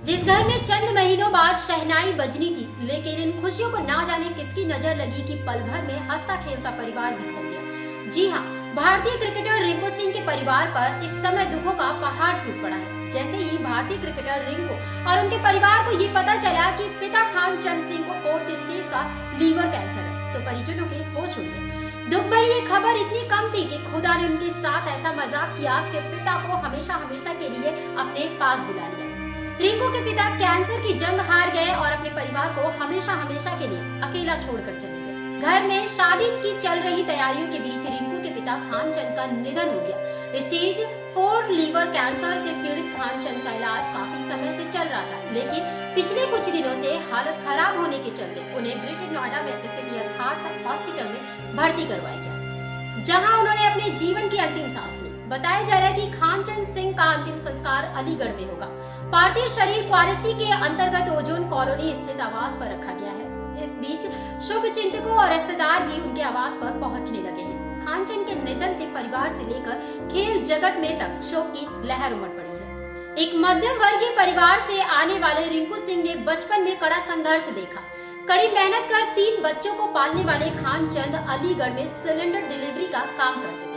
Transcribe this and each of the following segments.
जिस घर में चंद महीनों बाद शहनाई बजनी थी, लेकिन इन खुशियों को ना जाने किसकी नजर लगी कि पल भर में हंसता खेलता परिवार बिखर गया। जी हाँ, भारतीय क्रिकेटर रिंकू सिंह के परिवार पर इस समय दुखों का पहाड़ टूट पड़ा है। जैसे ही भारतीय क्रिकेटर रिंकू और उनके परिवार को ये पता चला कि पिता खान चंद सिंह को 4th स्टेज का लीवर कैंसर है, तो परिजनों के होश उड़ गए। दुख भरी ये खबर इतनी कम थी कि खुदा ने उनके साथ ऐसा मजाक किया कि पिता को हमेशा हमेशा के लिए अपने पास बुला लिया। रिंकू के पिता कैंसर की जंग हार गए और अपने परिवार को हमेशा हमेशा के लिए अकेला छोड़कर चले गए। घर में शादी की चल रही तैयारियों के बीच रिंकू के पिता खानचंद का निधन हो गया। स्टेज 4 लीवर कैंसर से पीड़ित खानचंद का इलाज काफी समय से चल रहा था, लेकिन पिछले कुछ दिनों से हालत खराब होने के चलते उन्हें ग्रेटर नोएडा में स्थित यथार्थ हॉस्पिटल में भर्ती करवाया गया, जहां उन्होंने अपने जीवन की अंतिम सांस ली। बताया जा रहा है कि खानचंद सिंह का अंतिम संस्कार अलीगढ़ में होगा। पार्थिव शरीर क्वारसी के अंतर्गत ओजोन कॉलोनी स्थित आवास पर रखा गया है। इस बीच शुभ चिंतकों और रिश्तेदार भी उनके आवास पर पहुंचने लगे हैं। खानचंद के निधन से परिवार से लेकर खेल जगत में तक शोक की लहर उमड़ पड़ी है। एक मध्यम वर्गीय परिवार से आने वाले रिंकू सिंह ने बचपन में कड़ा संघर्ष देखा। कड़ी मेहनत कर 3 बच्चों को पालने वाले खानचंद अलीगढ़ में सिलेंडर डिलीवरी का काम करते थे।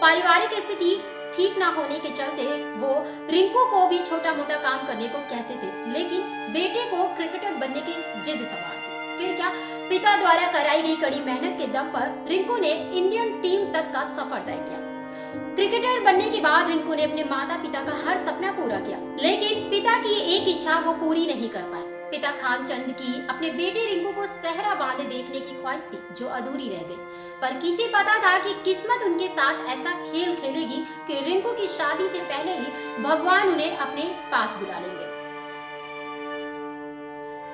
पारिवारिक स्थिति ठीक ना होने के चलते वो रिंकू को भी छोटा मोटा काम करने को कहते थे, लेकिन बेटे को क्रिकेटर बनने की जिद सवार थी। फिर क्या, पिता द्वारा कराई गई कड़ी मेहनत के दम पर रिंकू ने इंडियन टीम तक का सफर तय किया। क्रिकेटर बनने के बाद रिंकू ने अपने माता पिता का हर सपना पूरा किया, लेकिन पिता की एक इच्छा वो पूरी नहीं कर पाए। पिता खानचंद की अपने बेटे रिंकू को सहरा बांधे देखने की ख्वाहिश थी, जो अधूरी रह गई। पर किसे पता था कि किस्मत उनके साथ ऐसा खेल खेलेगी कि रिंकू की शादी से पहले ही भगवान उन्हें अपने पास बुला लेंगे।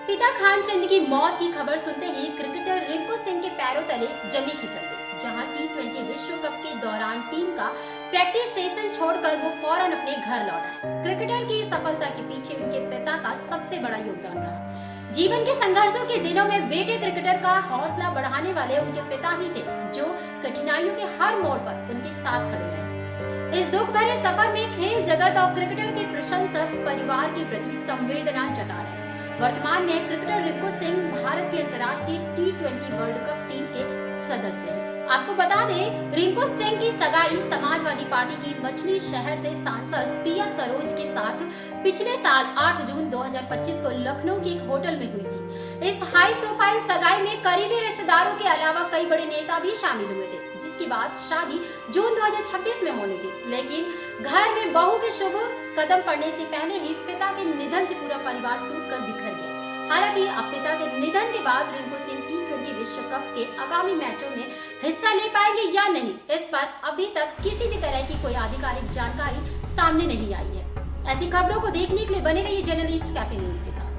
पिता खानचंद की मौत की खबर सुनते ही क्रिकेटर रिंकू सिंह के पैरों तले जमी खिसक गई। जहां T20 विश्व कप के दौरान टीम का प्रैक्टिस सेशन छोड़कर वो फौरन अपने घर लौट आए। क्रिकेटर की सफलता के पीछे उनके पिता का सबसे बड़ा योगदान रहा। जीवन के संघर्षों के दिनों में बेटे क्रिकेटर का हौसला बढ़ाने वाले उनके पिता ही थे, जो कठिनाइयों के हर मोड़ पर उनके साथ खड़े रहे। इस दुख भरे सफर में खेल जगत और क्रिकेटर के प्रशंसक परिवार के प्रति संवेदना जता रहे हैं। वर्तमान में क्रिकेटर रिंकू सिंह भारत की अंतर्राष्ट्रीय T20 वर्ल्ड कप टीम के सदस्य हैं। आपको बता दें, रिंकू सिंह की सगाई समाजवादी पार्टी की मछली शहर से सांसद प्रिया सरोज के साथ पिछले साल 8 जून 2025 को लखनऊ के एक होटल में हुई थी। इस हाई प्रोफाइल सगाई में करीबी रिश्तेदारों के अलावा कई बड़े नेता भी शामिल हुए थे, जिसके बाद शादी जून 2026 में होनी थी। लेकिन घर में बहू के शुभ कदम पड़ने से पहले ही पिता के निधन से पूरा परिवार टूटकर बिखर गया। हालांकि अब पिता के निधन के बाद रिंकू सिंह T20 विश्व कप के आगामी मैचों में हिस्सा ले पाएंगे या नहीं, इस पर अभी तक किसी भी तरह की कोई आधिकारिक जानकारी सामने नहीं आई है। ऐसी खबरों को देखने के लिए बने रहिए जर्नलिस्ट कैफे न्यूज के साथ।